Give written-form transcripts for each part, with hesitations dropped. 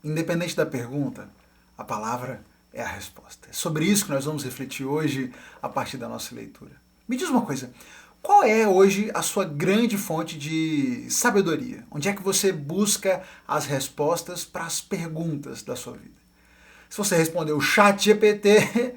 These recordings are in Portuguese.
Independente da pergunta, a palavra é a resposta. É sobre isso que nós vamos refletir hoje a partir da nossa leitura. Me diz uma coisa, qual é hoje a sua grande fonte de sabedoria? Onde é que você busca as respostas para as perguntas da sua vida? Se você respondeu chat GPT,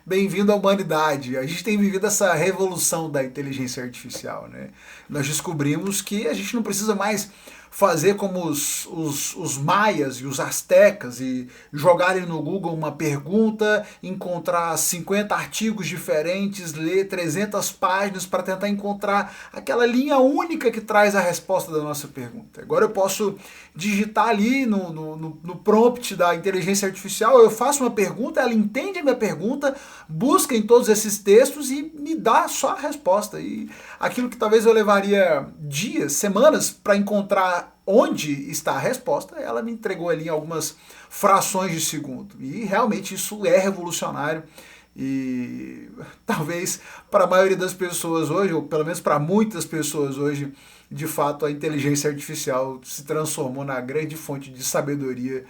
bem-vindo à humanidade. A gente tem vivido essa revolução da inteligência artificial, né? Nós descobrimos que a gente não precisa mais fazer como os maias e os astecas e jogarem no Google uma pergunta, encontrar 50 artigos diferentes, ler 300 páginas para tentar encontrar aquela linha única que traz a resposta da nossa pergunta. Agora eu posso digitar ali no prompt da inteligência artificial, eu faço uma pergunta, ela entende a minha pergunta, busca em todos esses textos e me dá só a resposta. E aquilo que talvez eu levaria dias, semanas para encontrar onde está a resposta, ela me entregou ali em algumas frações de segundo. E realmente isso é revolucionário. E talvez para a maioria das pessoas hoje, ou pelo menos para muitas pessoas hoje, de fato a inteligência artificial se transformou na grande fonte de sabedoria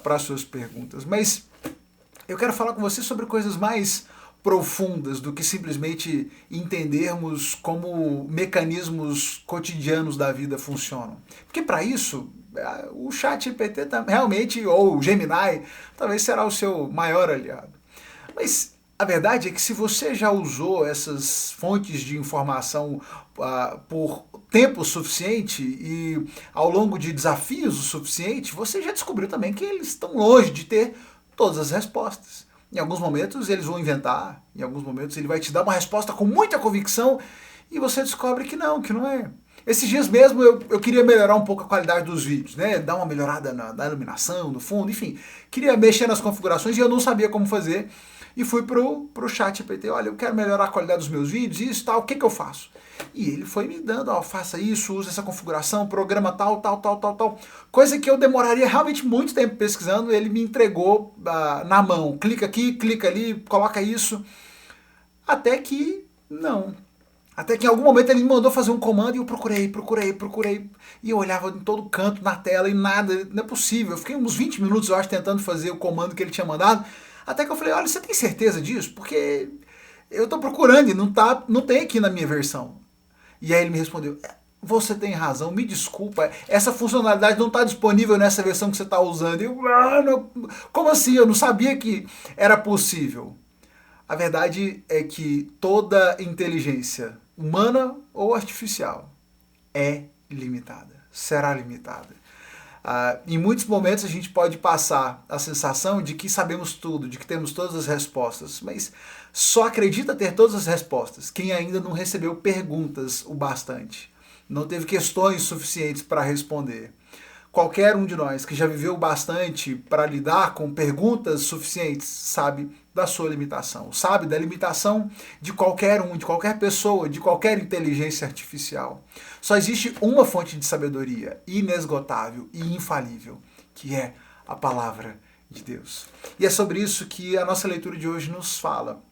para suas perguntas. Mas eu quero falar com você sobre coisas mais profundas do que simplesmente entendermos como mecanismos cotidianos da vida funcionam. Porque para isso, o chat GPT realmente, ou o Gemini, talvez será o seu maior aliado. Mas a verdade é que se você já usou essas fontes de informação por tempo suficiente e ao longo de desafios o suficiente, você já descobriu também que eles estão longe de ter todas as respostas. Em alguns momentos eles vão inventar, em alguns momentos ele vai te dar uma resposta com muita convicção e você descobre que não é. Esses dias mesmo eu queria melhorar um pouco a qualidade dos vídeos, né? Dar uma melhorada na iluminação, no fundo, enfim. Queria mexer nas configurações e eu não sabia como fazer. E fui pro chat GPT, olha, eu quero melhorar a qualidade dos meus vídeos, isso, tal, o que eu faço? E ele foi me dando, ó, faça isso, use essa configuração, programa tal. Coisa que eu demoraria realmente muito tempo pesquisando, ele me entregou na mão. Clica aqui, clica ali, coloca isso. Até que não. Até que em algum momento ele me mandou fazer um comando e eu procurei. E eu olhava em todo canto na tela e nada, não é possível. Eu fiquei uns 20 minutos, eu acho, tentando fazer o comando que ele tinha mandado. Até que eu falei, olha, você tem certeza disso? Porque eu estou procurando e não tem aqui na minha versão. E aí ele me respondeu, você tem razão, me desculpa, essa funcionalidade não está disponível nessa versão que você está usando. E eu, como assim? Eu não sabia que era possível. A verdade é que toda inteligência, humana ou artificial, é limitada, será limitada. Em muitos momentos a gente pode passar a sensação de que sabemos tudo, de que temos todas as respostas, mas só acredita ter todas as respostas quem ainda não recebeu perguntas o bastante, não teve questões suficientes para responder. Qualquer um de nós que já viveu bastante para lidar com perguntas suficientes sabe da sua limitação, sabe da limitação de qualquer um, de qualquer pessoa, de qualquer inteligência artificial. Só existe uma fonte de sabedoria inesgotável e infalível, que é a palavra de Deus. E é sobre isso que a nossa leitura de hoje nos fala.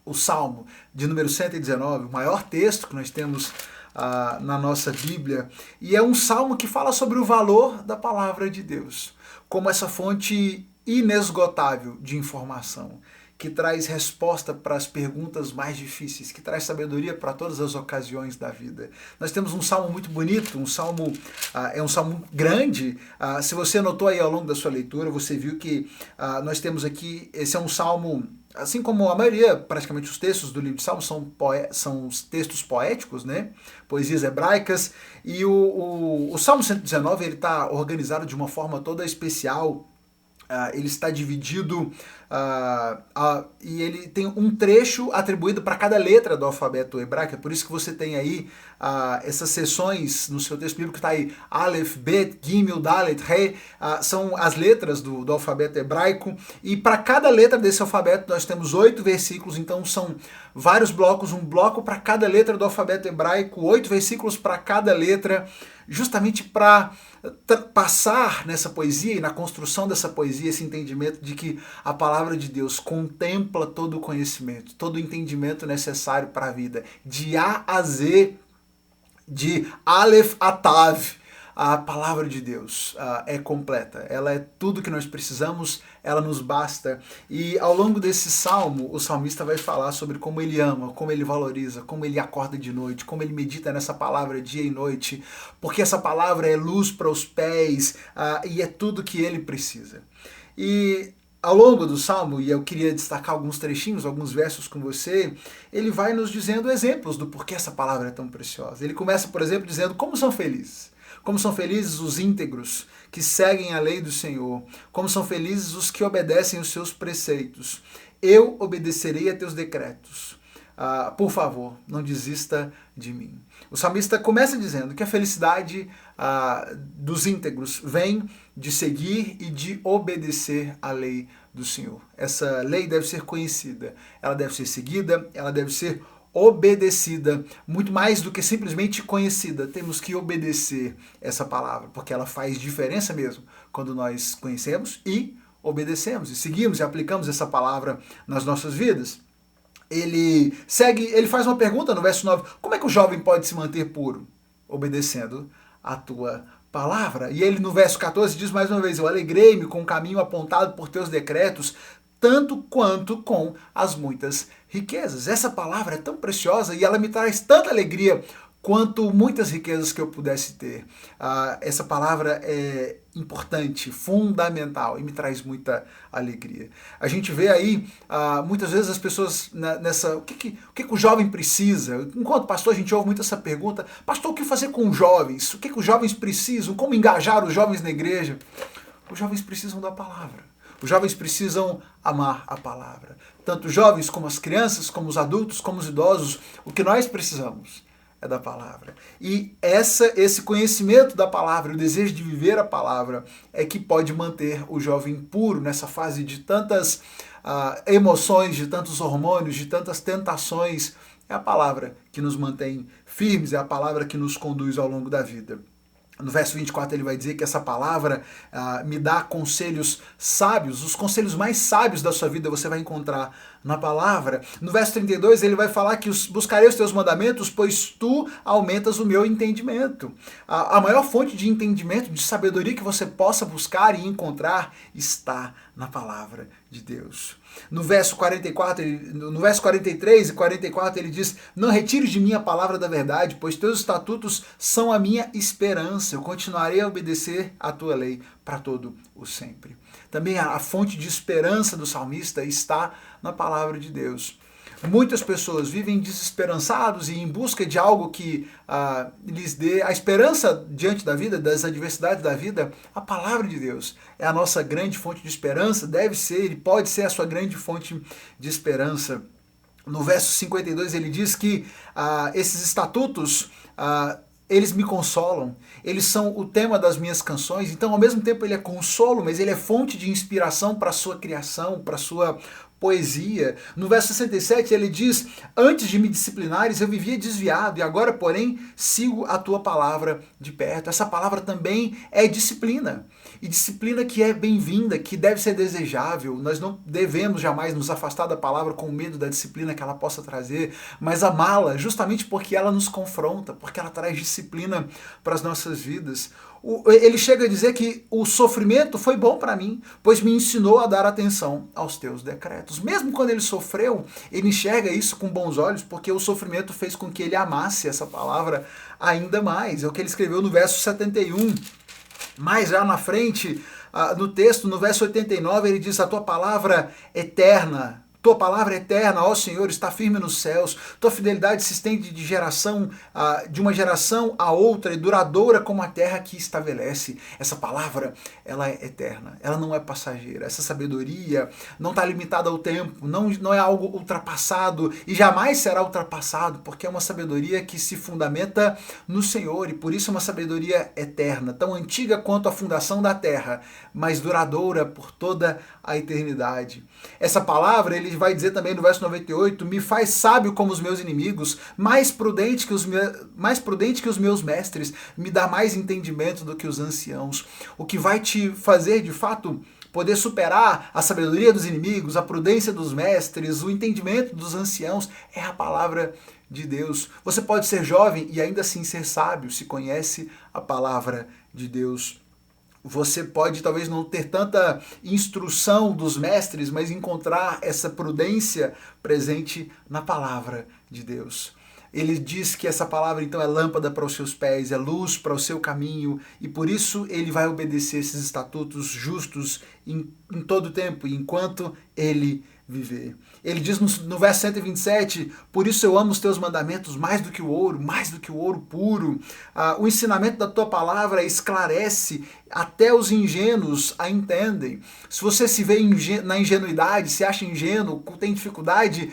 O Salmo de número 119, o maior texto que nós temos na nossa Bíblia, e é um salmo que fala sobre o valor da palavra de Deus, como essa fonte inesgotável de informação, que traz resposta para as perguntas mais difíceis, que traz sabedoria para todas as ocasiões da vida. Nós temos um salmo muito bonito, é um salmo grande. Se você notou aí ao longo da sua leitura, você viu que nós temos aqui, esse é um salmo, assim como a maioria, praticamente os textos do livro de Salmos são textos poéticos, né? Poesias hebraicas, e o Salmo 119 ele está organizado de uma forma toda especial. Ele está dividido e ele tem um trecho atribuído para cada letra do alfabeto hebraico. É por isso que você tem aí essas seções no seu texto bíblico que está aí Aleph, Bet, Gimel, Dalet, Re, são as letras do alfabeto hebraico. E para cada letra desse alfabeto nós temos 8 versículos, então são vários blocos, um bloco para cada letra do alfabeto hebraico, 8 versículos para cada letra, justamente para passar nessa poesia e na construção dessa poesia esse entendimento de que a palavra de Deus contempla todo o conhecimento, todo o entendimento necessário para a vida, de A a Z, de Aleph a Tav, a palavra de Deus é completa, ela é tudo que nós precisamos, ela nos basta. E ao longo desse salmo, o salmista vai falar sobre como ele ama, como ele valoriza, como ele acorda de noite, como ele medita nessa palavra dia e noite, porque essa palavra é luz para os pés e é tudo que ele precisa. E ao longo do Salmo, e eu queria destacar alguns trechinhos, alguns versos com você, ele vai nos dizendo exemplos do porquê essa palavra é tão preciosa. Ele começa, por exemplo, dizendo como são felizes. Como são felizes os íntegros que seguem a lei do Senhor. Como são felizes os que obedecem os seus preceitos. Eu obedecerei a teus decretos. Por favor, não desista de mim. O salmista começa dizendo que a felicidade dos íntegros vem de seguir e de obedecer à lei do Senhor. Essa lei deve ser conhecida, ela deve ser seguida, ela deve ser obedecida, muito mais do que simplesmente conhecida. Temos que obedecer essa palavra, porque ela faz diferença mesmo quando nós conhecemos e obedecemos, e seguimos e aplicamos essa palavra nas nossas vidas. Ele faz uma pergunta no verso 9, como é que o jovem pode se manter puro? Obedecendo a tua palavra. E ele no verso 14 diz mais uma vez, eu alegrei-me com o caminho apontado por teus decretos, tanto quanto com as muitas riquezas. Essa palavra é tão preciosa e ela me traz tanta alegria quanto muitas riquezas que eu pudesse ter. Essa palavra é importante, fundamental e me traz muita alegria. A gente vê aí, muitas vezes as pessoas o que o jovem precisa? Enquanto pastor a gente ouve muito essa pergunta, pastor, o que fazer com os jovens? O que os jovens precisam? Como engajar os jovens na igreja? Os jovens precisam da palavra. Os jovens precisam amar a palavra. Tanto os jovens como as crianças, como os adultos, como os idosos, o que nós precisamos é da palavra. E esse conhecimento da palavra, o desejo de viver a palavra, é que pode manter o jovem puro nessa fase de tantas emoções, de tantos hormônios, de tantas tentações. É a palavra que nos mantém firmes, é a palavra que nos conduz ao longo da vida. No verso 24 ele vai dizer que essa palavra me dá conselhos sábios, os conselhos mais sábios da sua vida você vai encontrar na palavra. No verso 32 ele vai falar que buscarei os teus mandamentos, pois tu aumentas o meu entendimento. A maior fonte de entendimento, de sabedoria que você possa buscar e encontrar está na palavra de Deus. No verso 43 e 44 ele diz, não retires de mim a palavra da verdade, pois teus estatutos são a minha esperança, eu continuarei a obedecer a tua lei para todo o sempre. Também a fonte de esperança do salmista está na palavra de Deus. Muitas pessoas vivem desesperançados e em busca de algo que lhes dê a esperança diante da vida, das adversidades da vida. A palavra de Deus é a nossa grande fonte de esperança, deve ser e pode ser a sua grande fonte de esperança. No verso 52 ele diz que esses estatutos eles me consolam, eles são o tema das minhas canções, então ao mesmo tempo ele é consolo, mas ele é fonte de inspiração para a sua criação, para a sua poesia. No verso 67 ele diz, antes de me disciplinares eu vivia desviado e agora porém sigo a tua palavra de perto. Essa palavra também é disciplina, e disciplina que é bem-vinda, que deve ser desejável. Nós não devemos jamais nos afastar da palavra com medo da disciplina que ela possa trazer, mas amá-la justamente porque ela nos confronta, porque ela traz disciplina para as nossas vidas. Ele chega a dizer que o sofrimento foi bom para mim, pois me ensinou a dar atenção aos teus decretos. Mesmo quando ele sofreu, ele enxerga isso com bons olhos, porque o sofrimento fez com que ele amasse essa palavra ainda mais. É o que ele escreveu no verso 71. Mais já na frente, no texto, no verso 89, ele diz, a tua palavra eterna, tua palavra eterna, ó Senhor, está firme nos céus. Tua fidelidade se estende de uma geração a outra e duradoura como a terra que estabelece. Essa palavra, ela é eterna, ela não é passageira. Essa sabedoria não está limitada ao tempo, não é algo ultrapassado e jamais será ultrapassado, porque é uma sabedoria que se fundamenta no Senhor e por isso é uma sabedoria eterna, tão antiga quanto a fundação da terra, mas duradoura por toda a eternidade. Essa palavra, ele vai dizer também no verso 98, me faz sábio como os meus inimigos, mais prudente que os meus mestres, me dá mais entendimento do que os anciãos. O que vai te fazer, de fato, poder superar a sabedoria dos inimigos, a prudência dos mestres, o entendimento dos anciãos, é a palavra de Deus. Você pode ser jovem e ainda assim ser sábio, se conhece a palavra de Deus. Você pode talvez não ter tanta instrução dos mestres, mas encontrar essa prudência presente na palavra de Deus. Ele diz que essa palavra então é lâmpada para os seus pés, é luz para o seu caminho, e por isso ele vai obedecer esses estatutos justos em todo o tempo, enquanto ele viver. Ele diz no verso 127, por isso eu amo os teus mandamentos mais do que o ouro puro. O ensinamento da tua palavra esclarece, até os ingênuos a entendem. Se você se vê na ingenuidade, se acha ingênuo, tem dificuldade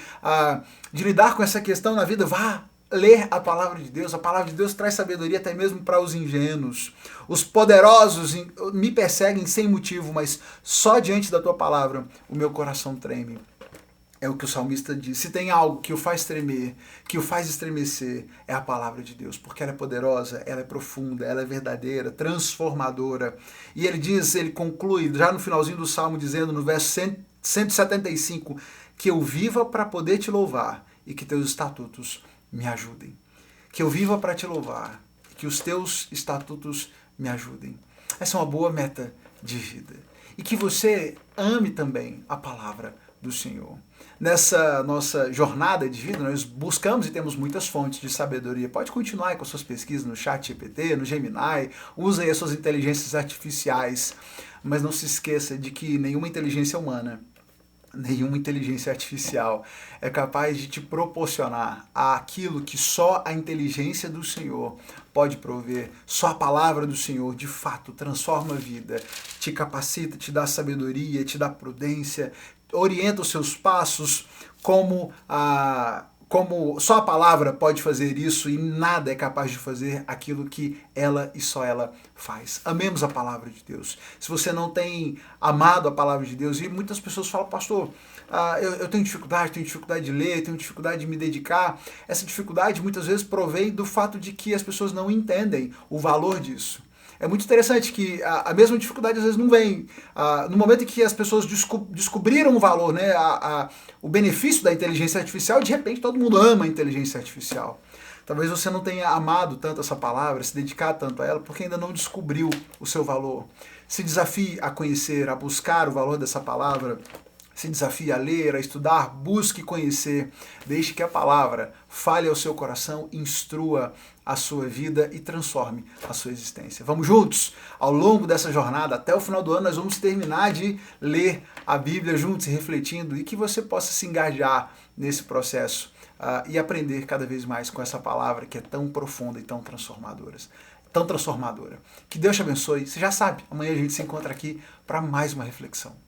de lidar com essa questão na vida, vá ler a palavra de Deus. A palavra de Deus traz sabedoria até mesmo para os ingênuos. Os poderosos me perseguem sem motivo, mas só diante da tua palavra o meu coração treme. É o que o salmista diz. Se tem algo que o faz tremer, que o faz estremecer, é a palavra de Deus, porque ela é poderosa, ela é profunda, ela é verdadeira, transformadora. E ele conclui já no finalzinho do salmo dizendo no verso 175, que eu viva para poder te louvar e que teus estatutos me ajudem. Que eu viva para te louvar, que os teus estatutos me ajudem. Essa é uma boa meta de vida. E que você ame também a palavra do Senhor. Nessa nossa jornada de vida, nós buscamos e temos muitas fontes de sabedoria. Pode continuar aí com suas pesquisas no ChatGPT, no Gemini, use aí as suas inteligências artificiais, mas não se esqueça de que nenhuma inteligência humana, nenhuma inteligência artificial é capaz de te proporcionar aquilo que só a inteligência do Senhor pode prover. Só a palavra do Senhor, de fato, transforma a vida, te capacita, te dá sabedoria, te dá prudência, orienta os seus passos, como só a palavra pode fazer isso e nada é capaz de fazer aquilo que ela e só ela faz. Amemos a palavra de Deus. Se você não tem amado a palavra de Deus, e muitas pessoas falam, pastor, eu tenho dificuldade de ler, tenho dificuldade de me dedicar. Essa dificuldade muitas vezes provém do fato de que as pessoas não entendem o valor disso. É muito interessante que a mesma dificuldade às vezes não vem. No momento em que as pessoas descobriram o valor, né, o benefício da inteligência artificial, de repente todo mundo ama a inteligência artificial. Talvez você não tenha amado tanto essa palavra, se dedicado tanto a ela, porque ainda não descobriu o seu valor. Se desafie a conhecer, a buscar o valor dessa palavra. Se desafie a ler, a estudar, busque conhecer. Deixe que a palavra fale ao seu coração, instrua a sua vida e transforme a sua existência. Vamos juntos? Ao longo dessa jornada, até o final do ano, nós vamos terminar de ler a Bíblia juntos e refletindo, e que você possa se engajar nesse processo e aprender cada vez mais com essa palavra que é tão profunda e tão transformadora. Que Deus te abençoe. Você já sabe, amanhã a gente se encontra aqui para mais uma reflexão.